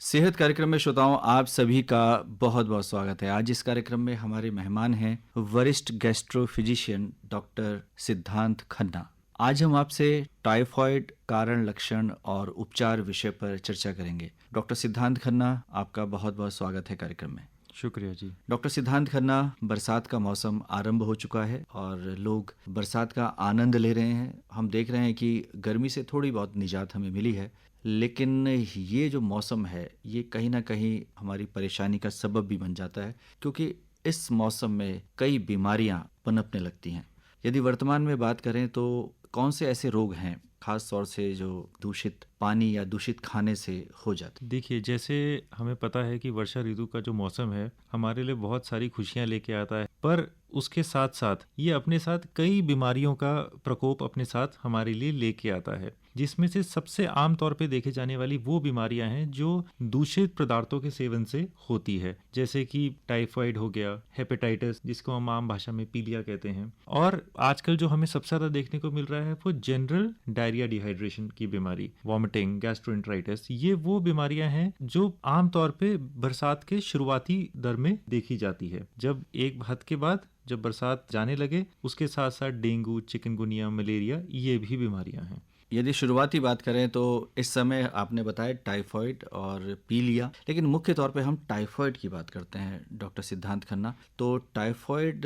सेहत कार्यक्रम में श्रोताओं आप सभी का बहुत बहुत स्वागत है। आज इस कार्यक्रम में हमारे मेहमान हैं वरिष्ठ गैस्ट्रो फिजिशियन डॉक्टर सिद्धांत खन्ना। आज हम आपसे टाइफॉइड कारण, लक्षण और उपचार विषय पर चर्चा करेंगे। डॉक्टर सिद्धांत खन्ना, आपका बहुत बहुत स्वागत है कार्यक्रम में। शुक्रिया जी। डॉक्टर सिद्धांत खन्ना, बरसात का मौसम आरंभ हो चुका है और लोग बरसात का आनंद ले रहे हैं। हम देख रहे हैं कि गर्मी से थोड़ी बहुत निजात हमें मिली है, लेकिन ये जो मौसम है ये कहीं ना कहीं हमारी परेशानी का सबब भी बन जाता है, क्योंकि इस मौसम में कई बीमारियां पनपने लगती हैं। यदि वर्तमान में बात करें तो कौन से ऐसे रोग हैं खास तौर से जो दूषित पानी या दूषित खाने से हो जाते? देखिए, जैसे हमें पता है कि वर्षा ऋतु का जो मौसम है हमारे लिए बहुत सारी खुशियां लेके आता है, पर उसके साथ साथ ये अपने साथ कई बीमारियों का प्रकोप अपने साथ हमारे लिए लेके आता है, जिसमें से सबसे आम तौर पे देखे जाने वाली वो बीमारियां हैं जो दूषित पदार्थों के सेवन से होती है, जैसे कि टाइफाइड हो गया, हेपेटाइटिस जिसको हम आम भाषा में पीलिया कहते हैं, और आजकल जो हमें सबसे ज्यादा देखने को मिल रहा है वो जनरल डायरिया डिहाइड्रेशन की बीमारी, वॉमिटिंग, गैस्ट्रोएंटेराइटिस। ये वो बीमारियां हैं जो आमतौर पे बरसात के शुरुआती दर में देखी जाती है। जब एक हद के बाद जब बरसात जाने लगे उसके साथ साथ डेंगू, चिकनगुनिया, मलेरिया ये भी बीमारियां हैं। यदि शुरुआती बात करें तो इस समय आपने बताया टाइफाइड और पीलिया, लेकिन मुख्य तौर पे हम टाइफाइड की बात करते हैं डॉक्टर सिद्धांत खन्ना। तो टाइफाइड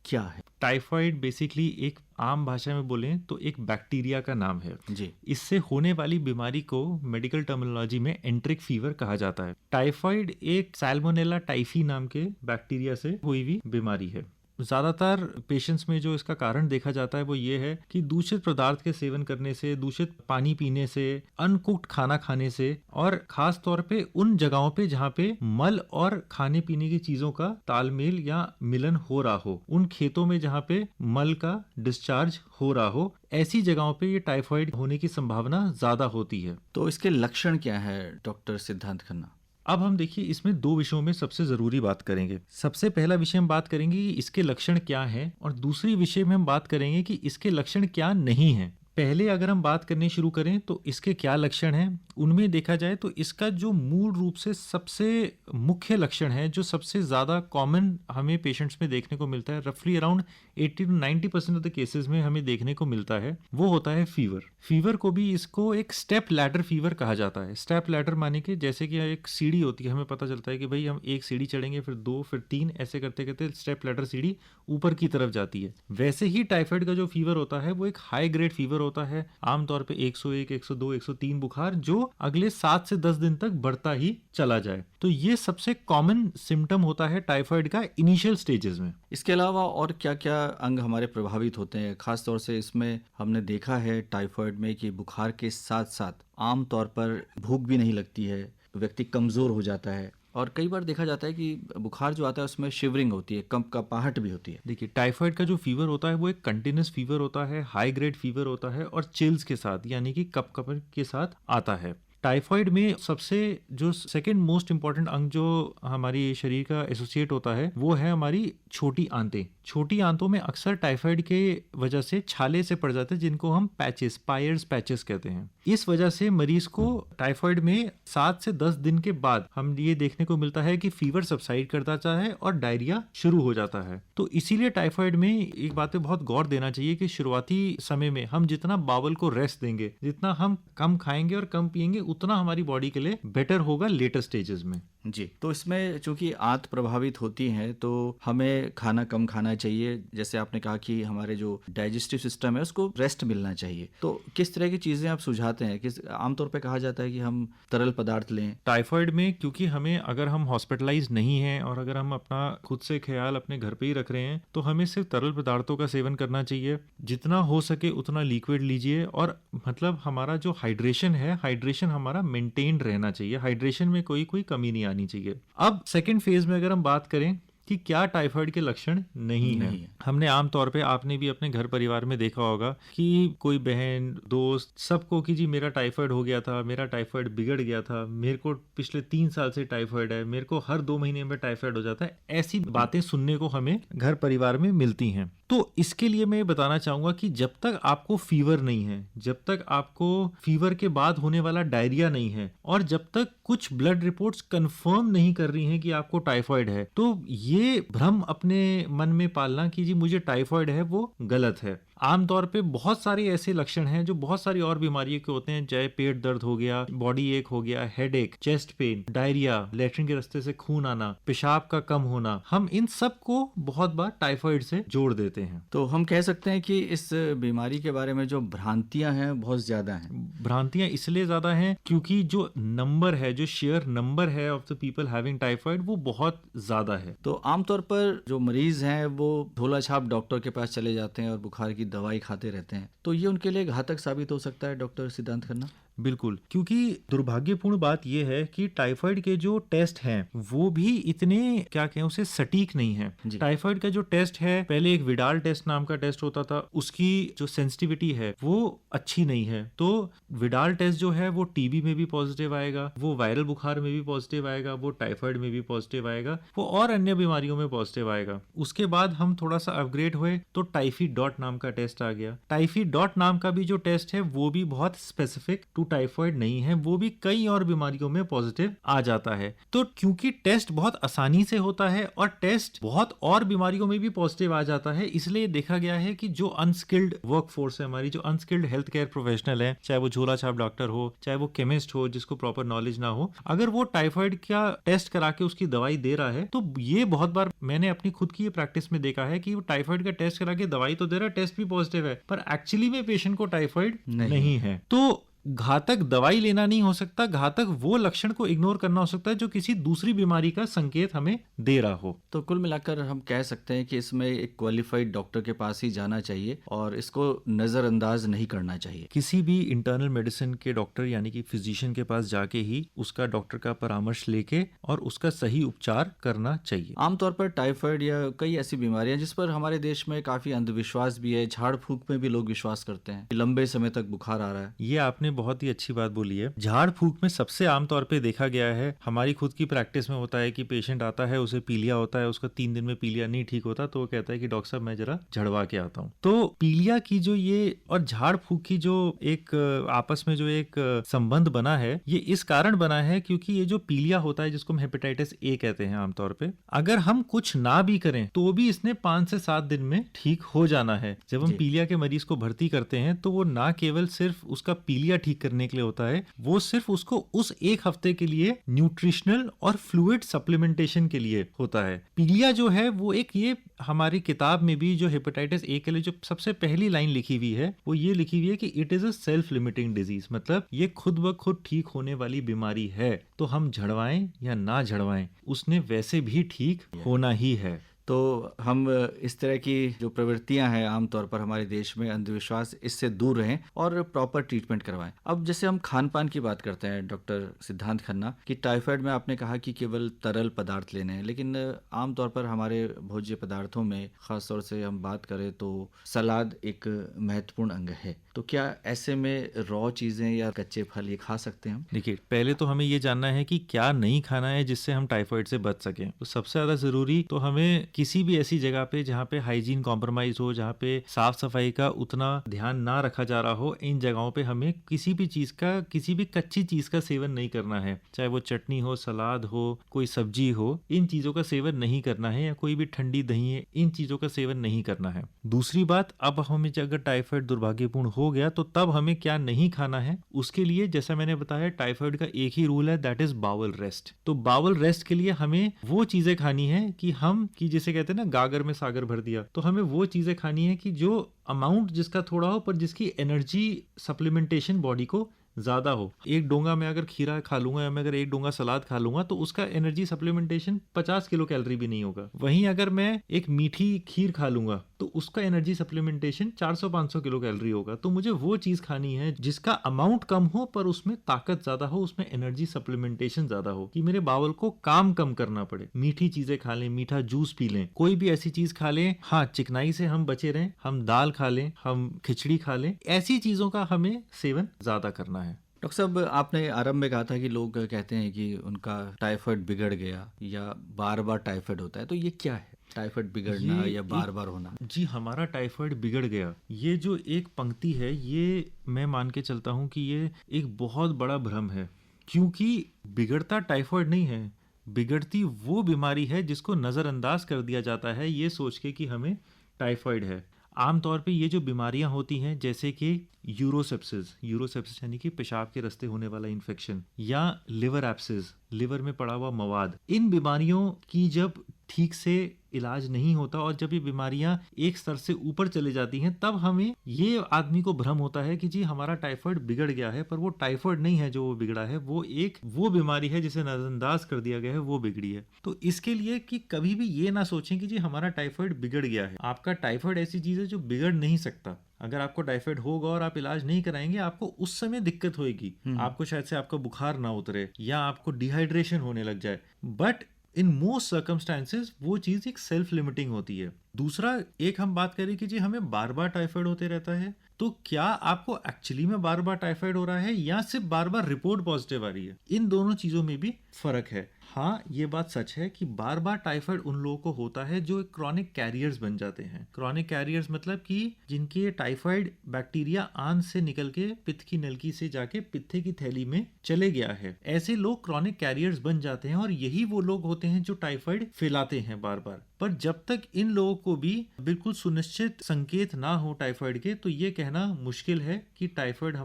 क्या है? टाइफाइड बेसिकली एक आम भाषा में बोलें तो एक बैक्टीरिया का नाम है जी। इससे होने वाली बीमारी को मेडिकल टर्मिनोलॉजी में एंट्रिक फीवर कहा जाता है। टाइफाइड एक सैल्मोनेला टाइफी नाम के बैक्टीरिया से हुई हुई बीमारी है। ज्यादातर पेशेंट्स में जो इसका कारण देखा जाता है वो ये है कि दूषित पदार्थ के सेवन करने से, दूषित पानी पीने से, अनकुक्ड खाना खाने से, और खास तौर पे उन जगहों पे जहाँ पे मल और खाने पीने की चीजों का तालमेल या मिलन हो रहा हो, उन खेतों में जहाँ पे मल का डिस्चार्ज हो रहा हो, ऐसी जगहों पे ये टाइफाइड होने की संभावना ज्यादा होती है। तो इसके लक्षण क्या है डॉक्टर सिद्धांत खन्ना? अब हम देखिए इसमें दो विषयों में सबसे जरूरी बात करेंगे। सबसे पहला विषय हम बात करेंगे कि इसके लक्षण क्या हैं, और दूसरी विषय में हम बात करेंगे कि इसके लक्षण क्या नहीं हैं। पहले अगर हम बात करने शुरू करें तो इसके क्या लक्षण हैं, उनमें देखा जाए तो इसका जो मूल रूप से सबसे मुख्य लक्षण है, जो सबसे ज्यादा कॉमन हमें पेशेंट्स में देखने को मिलता है, रफली around 80 to 90% of the cases में हमें देखने को मिलता है, वो होता है फीवर। फीवर को भी इसको एक स्टेप लैडर फीवर कहा जाता है। स्टेप लैडर माने कि जैसे कि एक सीढ़ी होती है, हमें पता चलता है कि भाई हम एक सीढ़ी चढ़ेंगे, फिर दो, फिर तीन, ऐसे करते करते स्टेप लैडर सीढ़ी ऊपर की तरफ जाती है। वैसे ही टाइफाइड का जो फीवर होता है वो एक हाई ग्रेड फीवर होता है, आमतौर पे 101, 102, 103 बुखार, जो अगले 7 से 10 दिन तक बढ़ता ही चला जाए। तो ये सबसे कॉमन सिम्टम होता है टाइफाइड का इनिशियल स्टेजेस में। इसके अलावा और क्या क्या अंग हमारे प्रभावित होते हैं? खास तौर से इसमें हमने देखा है टाइफाइड में कि बुखार के साथ साथ आमतौर पर भूख भी नहीं लगती है, व्यक्ति कमजोर हो जाता है, और कई बार देखा जाता है कि बुखार जो आता है उसमें शिवरिंग होती है, कंपकपाहट भी होती है। देखिए, टाइफाइड का जो फीवर होता है वो एक कंटिन्यूस फीवर होता है, हाई ग्रेड फीवर होता है, और चिल्स के साथ यानी कि कपकपी के साथ आता है। टाइफाइड में सबसे जो सेकंड मोस्ट इंपॉर्टेंट अंग जो हमारी शरीर का एसोसिएट होता है वो है हमारी छोटी आंतें। छोटी आंतों में अक्सर टाइफाइड के वजह से छाले से पड़ जाते हैं, जिनको हम पैचेस, पायर्स पैचेस कहते हैं। इस वजह से मरीज को टाइफाइड में 7 से 10 दिन के बाद हम ये देखने को मिलता है कि फीवर सबसाइड करता जाता है और डायरिया शुरू हो जाता है। तो इसीलिए टाइफाइड में एक बात पे बहुत गौर देना चाहिए कि शुरुआती समय में हम जितना बावल को रेस्ट देंगे, जितना हम कम खाएंगे और कम पिएंगे, उतना हमारी बॉडी के लिए बेटर होगा लेटर स्टेजेस में। जी। तो इसमें चूंकि आंत प्रभावित होती हैं तो हमें खाना कम खाना चाहिए। जैसे आपने कहा कि हमारे जो डाइजेस्टिव सिस्टम है उसको रेस्ट मिलना चाहिए, तो किस तरह की चीजें आप सुझाते हैं? किस आमतौर पे कहा जाता है कि हम तरल पदार्थ लें टाइफाइड में, क्योंकि हमें अगर हम हॉस्पिटलाइज नहीं हैं और अगर हम अपना खुद से ख्याल अपने घर पे ही रख रहे हैं तो हमें सिर्फ तरल पदार्थों का सेवन करना चाहिए। जितना हो सके उतना लिक्विड लीजिए, और मतलब हमारा जो हाइड्रेशन है, हाइड्रेशन हमारा मेंटेन रहना चाहिए, हाइड्रेशन में कोई कमी नहीं आनी चाहिए। अब सेकेंड फेज में अगर हम बात करें कि क्या टाइफाइड के लक्षण नहीं है। हमने आमतौर पे, आपने भी अपने घर परिवार में देखा होगा कि कोई बहन दोस्त सबको कि जी मेरा टाइफाइड हो गया था, मेरा टाइफाइड बिगड़ गया था, मेरे को पिछले 3 साल से टाइफाइड है, मेरे को हर 2 महीने में टाइफाइड हो जाता है। ऐसी बातें सुनने को हमें घर परिवार में मिलती हैं। तो इसके लिए मैं बताना चाहूंगा कि जब तक आपको फीवर नहीं है, जब तक आपको फीवर के बाद होने वाला डायरिया नहीं है, और जब तक कुछ ब्लड रिपोर्ट्स कंफर्म नहीं कर रही हैं कि आपको टाइफाइड है, तो ये भ्रम अपने मन में पालना कि जी मुझे टाइफाइड है, वो गलत है। आमतौर पे बहुत सारे ऐसे लक्षण हैं जो बहुत सारी और बीमारियों के होते हैं, चाहे पेट दर्द हो गया, बॉडी एक हो गया, headache, chest pain, diarrhoea, latrine के रास्ते से खून आना, पेशाब का कम होना, हम इन सब को बहुत बार टाइफाइड से जोड़ देते हैं। तो हम कह सकते हैं कि इस बीमारी के बारे में जो भ्रांतियां हैं बहुत ज्यादा हैं। भ्रांतियां इसलिए ज्यादा हैं क्योंकि जो नंबर है, जो शेयर नंबर है of the people having typhoid, वो बहुत ज्यादा है। तो आमतौर पर जो मरीज हैं वो झोला छाप डॉक्टर के पास चले जाते हैं और बुखार की दवाई खाते रहते हैं, तो ये उनके लिए घातक साबित हो सकता है डॉक्टर सिद्धांत खन्ना? बिल्कुल, क्योंकि दुर्भाग्यपूर्ण बात यह है कि टाइफाइड के जो टेस्ट हैं वो भी इतने, क्या कहें उसे, सटीक नहीं है। टाइफाइड का जो टेस्ट है, पहले एक विडाल टेस्ट नाम का टेस्ट होता था, उसकी जो सेंसिटिविटी है वो अच्छी नहीं है। तो विडाल टेस्ट जो है वो टीबी में भी पॉजिटिव आएगा, वो वायरल बुखार में भी पॉजिटिव आएगा, वो टाइफाइड में भी पॉजिटिव आएगा, वो और अन्य बीमारियों में पॉजिटिव आएगा। उसके बाद हम थोड़ा सा अपग्रेड हुए तो टाइफी डॉट नाम का टेस्ट आ गया। टाइफी डॉट नाम का भी जो टेस्ट है वो भी बहुत स्पेसिफिक टू टाइफाइड नहीं है, वो भी कई और बीमारियों में पॉजिटिव आ जाता है। तो क्योंकि टेस्ट बहुत आसानी से होता है और टेस्ट बहुत और बीमारियों में भी पॉजिटिव आ जाता है, इसलिए देखा गया है कि जो अनस्किल्ड वर्क फोर्स है हमारी, जो अनस्किल्ड हेल्थ केयर प्रोफेशनल है, चाहे वो झोला छाप डॉक्टर हो, चाहे वो केमिस्ट हो जिसको प्रॉपर नॉलेज ना हो, अगर वो टाइफाइड का टेस्ट करा के उसकी दवाई दे रहा है, तो ये बहुत बार मैंने अपनी खुद की प्रैक्टिस में देखा है कि वो टाइफाइड का टेस्ट करा के दवाई तो दे रहा है, टेस्ट भी पॉजिटिव है, पर एक्चुअली में पेशेंट को टाइफाइड नहीं है। तो घातक दवाई लेना नहीं हो सकता, घातक वो लक्षण को इग्नोर करना हो सकता है जो किसी दूसरी बीमारी का संकेत हमें दे रहा हो। तो कुल मिलाकर हम कह सकते हैं कि इसमें एक क्वालिफाइड डॉक्टर के पास ही जाना चाहिए और इसको नजरअंदाज नहीं करना चाहिए। किसी भी इंटरनल मेडिसिन के डॉक्टर यानी कि फिजिशियन के पास जाके ही उसका डॉक्टर का परामर्श लेके और उसका सही उपचार करना चाहिए। आमतौर पर टाइफाइड या कई ऐसी बीमारियां जिस पर हमारे देश में काफी अंधविश्वास भी है, झाड़ फूक में भी लोग विश्वास करते हैं, लंबे समय तक बुखार आ रहा है। ये आपने बहुत ही अच्छी बात बोली है। झाड़ फूक में सबसे आमतौर पे देखा गया है, हमारी खुद की प्रैक्टिस में होता है कि पेशेंट आता है, उसे पीलिया होता है, उसका 3 दिन में पीलिया नहीं ठीक होता, तो वो कहता है कि डॉक्टर साहब मैं जरा झड़वा के आता हूँ। तो पीलिया की जो ये और झाड़ फूक की जो एक आपस में जो एक संबंध बना है, ये इस कारण बना है क्योंकि ये जो पीलिया होता है जिसको हम हेपेटाइटिस ए कहते हैं आमतौर पे, अगर हम कुछ ना भी करें तो भी इसने 5 से 7 दिन में ठीक हो जाना है। जब हम पीलिया के मरीज को भर्ती करते हैं तो वो ना केवल सिर्फ उसका पीलिया ठीक करने के लिए होता है, वो सिर्फ उसको उस 1 हफ्ते के लिए न्यूट्रिशनल और फ्लूइड सप्लीमेंटेशन के लिए होता है। पीलिया जो है वो एक, ये हमारी किताब में भी जो हेपेटाइटिस ए के लिए जो सबसे पहली लाइन लिखी हुई है वो ये लिखी हुई है कि it is a self limiting disease, मतलब ये खुद ब खुद ठीक होने वाली बीमारी है, तो हम झड़वाएं या ना झड़वाएं उसने वैसे भी ठीक होना ही है। तो हम इस तरह की जो प्रवृत्तियां हैं आमतौर पर हमारे देश में, अंधविश्वास, इससे दूर रहें और प्रॉपर ट्रीटमेंट करवाएं। अब जैसे हम खान पान की बात करते हैं डॉक्टर सिद्धांत खन्ना, कि टाइफाइड में आपने कहा कि केवल तरल पदार्थ लेने हैं, लेकिन आमतौर पर हमारे भोज्य पदार्थों में खासतौर से हम बात करें तो सलाद एक महत्वपूर्ण अंग है। तो क्या ऐसे में रॉ चीजें या कच्चे फल ये खा सकते हैं हम? देखिए, पहले तो हमें ये जानना है कि क्या नहीं खाना है जिससे हम टाइफाइड से बच सकें। तो सबसे ज्यादा जरूरी तो हमें किसी भी ऐसी जगह पे जहाँ पे हाइजीन कॉम्प्रोमाइज हो, जहाँ पे साफ सफाई का उतना ध्यान ना रखा जा रहा हो, इन जगहों पे हमें किसी भी चीज का, किसी भी कच्ची चीज का सेवन नहीं करना है। चाहे वो चटनी हो, सलाद हो, कोई सब्जी हो, इन चीजों का सेवन नहीं करना है, या कोई भी ठंडी दही है, इन चीजों का सेवन नहीं करना है। दूसरी बात, अब हमें अगर टाइफाइड दुर्भाग्यपूर्ण हो गया तो तब हमें क्या नहीं खाना है, उसके लिए जैसा मैंने बताया टाइफाइड का एक ही रूल है, दैट इज बाउल रेस्ट। तो बाउल रेस्ट के लिए हमें वो चीजें खानी है कि जिसे कहते हैं ना गागर में सागर भर दिया, तो हमें वो चीजें खानी है कि जो अमाउंट जिसका थोड़ा हो पर जिसकी एनर्जी सप्लीमेंटेशन बॉडी को ज्यादा हो। एक डोंगा में अगर खीरा खा लूंगा या मैं अगर एक डोंगा सलाद खा लूंगा तो उसका एनर्जी सप्लीमेंटेशन 50 किलो कैलोरी भी नहीं होगा। वहीं अगर मैं एक मीठी खीर खा लूंगा तो उसका एनर्जी सप्लीमेंटेशन 400-500 किलो कैलोरी होगा। तो मुझे वो चीज खानी है जिसका अमाउंट कम हो पर उसमें ताकत ज्यादा हो, उसमें एनर्जी सप्लीमेंटेशन ज्यादा हो, कि मेरे बावल को काम कम करना पड़े। मीठी चीजें खा लें, मीठा जूस पी लें, कोई भी ऐसी चीज खा लें। हाँ, चिकनाई से हम बचे रहें, हम दाल खा लें, हम खिचड़ी खा लें, ऐसी चीजों का हमें सेवन ज्यादा करना है। डॉक्टर साहब, आपने आरंभ में कहा था कि लोग कहते हैं कि उनका टाइफाइड बिगड़ गया या बार बार टाइफाइड होता है, तो ये क्या है टाइफाइड बिगड़ना या बार बार होना? जी, हमारा टाइफाइड बिगड़ गया, ये जो एक पंक्ति है, ये मैं मान के चलता हूँ कि ये एक बहुत बड़ा भ्रम है। क्योंकि बिगड़ता टाइफाइड नहीं है, बिगड़ती वो बीमारी है जिसको नज़रअंदाज कर दिया जाता है ये सोच के कि हमें टाइफाइड है। आमतौर पे ये जो बीमारियां होती हैं जैसे कि यूरोसेप्सिस यानी कि पेशाब के रास्ते होने वाला इन्फेक्शन, या लिवर एब्सिस, लिवर में पड़ा हुआ मवाद, इन बीमारियों की जब ठीक से इलाज नहीं होता और जब ये बीमारियां एक स्तर से ऊपर चली जाती हैं तब हमें ये आदमी को भ्रम होता है कि जी हमारा टाइफाइड बिगड़ गया है। पर वो टाइफाइड नहीं है जो वो बिगड़ा है, वो बीमारी है जिसे नजरअंदाज कर दिया गया है, वो बिगड़ी है। तो इसके लिए कि कभी भी ये ना सोचें कि जी हमारा टाइफाइड बिगड़ गया है। आपका टाइफाइड ऐसी चीज है जो बिगड़ नहीं सकता। अगर आपको टाइफाइड होगा और आप इलाज नहीं कराएंगे, आपको उस समय दिक्कत होगी, आपको शायद से आपका बुखार ना उतरे या आपको डिहाइड्रेशन होने लग जाए, बट इन मोस्ट सर्कमस्टांसेस वो चीज एक सेल्फ लिमिटिंग होती है। दूसरा, एक हम बात करें कि जी हमें बार बार टाइफाइड होते रहता है, तो क्या आपको एक्चुअली में बार बार टाइफाइड हो रहा है या सिर्फ बार बार रिपोर्ट पॉजिटिव आ रही है? इन दोनों चीजों में भी फर्क है। हाँ, ये बात सच है कि बार बार टाइफाइड उन लोगों को होता है जो क्रॉनिक कैरियर्स बन जाते हैं। क्रॉनिक कैरियर्स मतलब कि जिनके टाइफाइड बैक्टीरिया आंत से निकल के पित्त की नलकी से जाके पित्ते की थैली में चले गया है। ऐसे लोग क्रॉनिक कैरियर्स बन जाते हैं और यही वो लोग होते हैं जो टाइफाइड फैलाते हैं बार बार। पर जब तक इन लोगों को भी बिल्कुल सुनिश्चित संकेत ना हो टाइफाइड के, तो ये कहना मुश्किल है कि टाइफाइड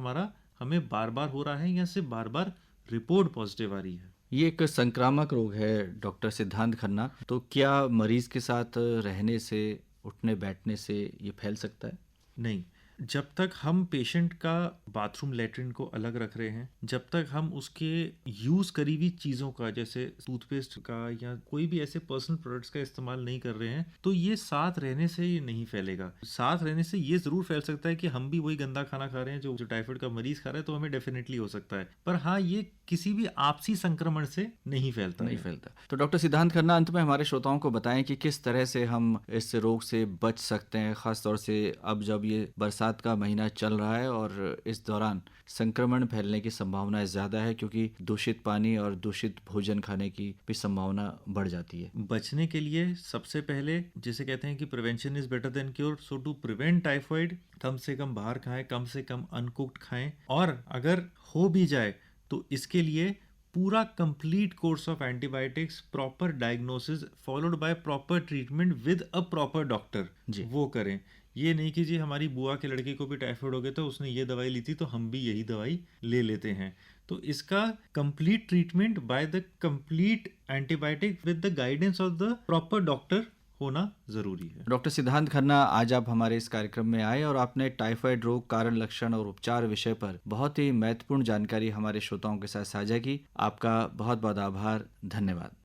हमें बार बार हो रहा है या सिर्फ बार बार रिपोर्ट पॉजिटिव आ रही है। ये एक संक्रामक रोग है डॉक्टर सिद्धांत खन्ना, तो क्या मरीज के साथ रहने से, उठने बैठने से ये फैल सकता है? नहीं, जब तक हम पेशेंट का बाथरूम लेटरिन को अलग रख रहे हैं, जब तक हम उसके यूज करी हुई चीजों का जैसे टूथपेस्ट का या कोई भी ऐसे पर्सनल प्रोडक्ट्स का इस्तेमाल नहीं कर रहे हैं, तो ये साथ रहने से ये नहीं फैलेगा। साथ रहने से ये जरूर फैल सकता है कि हम भी वही गंदा खाना खा रहे हैं जो टाइफाइड का मरीज खा रहा है, तो हमें डेफिनेटली हो सकता है। पर हाँ, ये किसी भी आपसी संक्रमण से नहीं फैलता। तो डॉक्टर सिद्धांत खन्ना, अंत में हमारे श्रोताओं को बताएं कि किस तरह से हम इस रोग से बच सकते हैं, खासतौर से अब जब ये बरसात का महीना चल रहा है और इस दौरान संक्रमण फैलने की संभावना ज़्यादा है क्योंकि दूषित पानी और दूषित भोजन खाने की भी संभावना बढ़ जाती है। बचने के लिए सबसे पहले जिसे कहते हैं कि prevention is better than cure, so to prevent typhoid कम से कम बाहर खाएं, कम से कम अनकुक्ड खाएं, और अगर हो भी जाए तो इसके लिए पूरा complete course of antibiotics, proper diagnosis followed by proper treatment with a proper doctor, वो करें। ये नहीं कि जी हमारी बुआ के लड़के को भी टाइफाइड हो गया तो उसने ये दवाई ली थी तो हम भी यही दवाई ले लेते हैं। तो इसका complete treatment by the complete antibiotic with the guidance of the proper doctor होना जरूरी है। डॉक्टर सिद्धांत खन्ना, आज आप हमारे इस कार्यक्रम में आए और आपने टाइफाइड रोग, कारण, लक्षण और उपचार विषय पर बहुत ही महत्वपूर्ण जानकारी हमारे श्रोताओं के साथ साझा की। आपका बहुत बहुत आभार, धन्यवाद।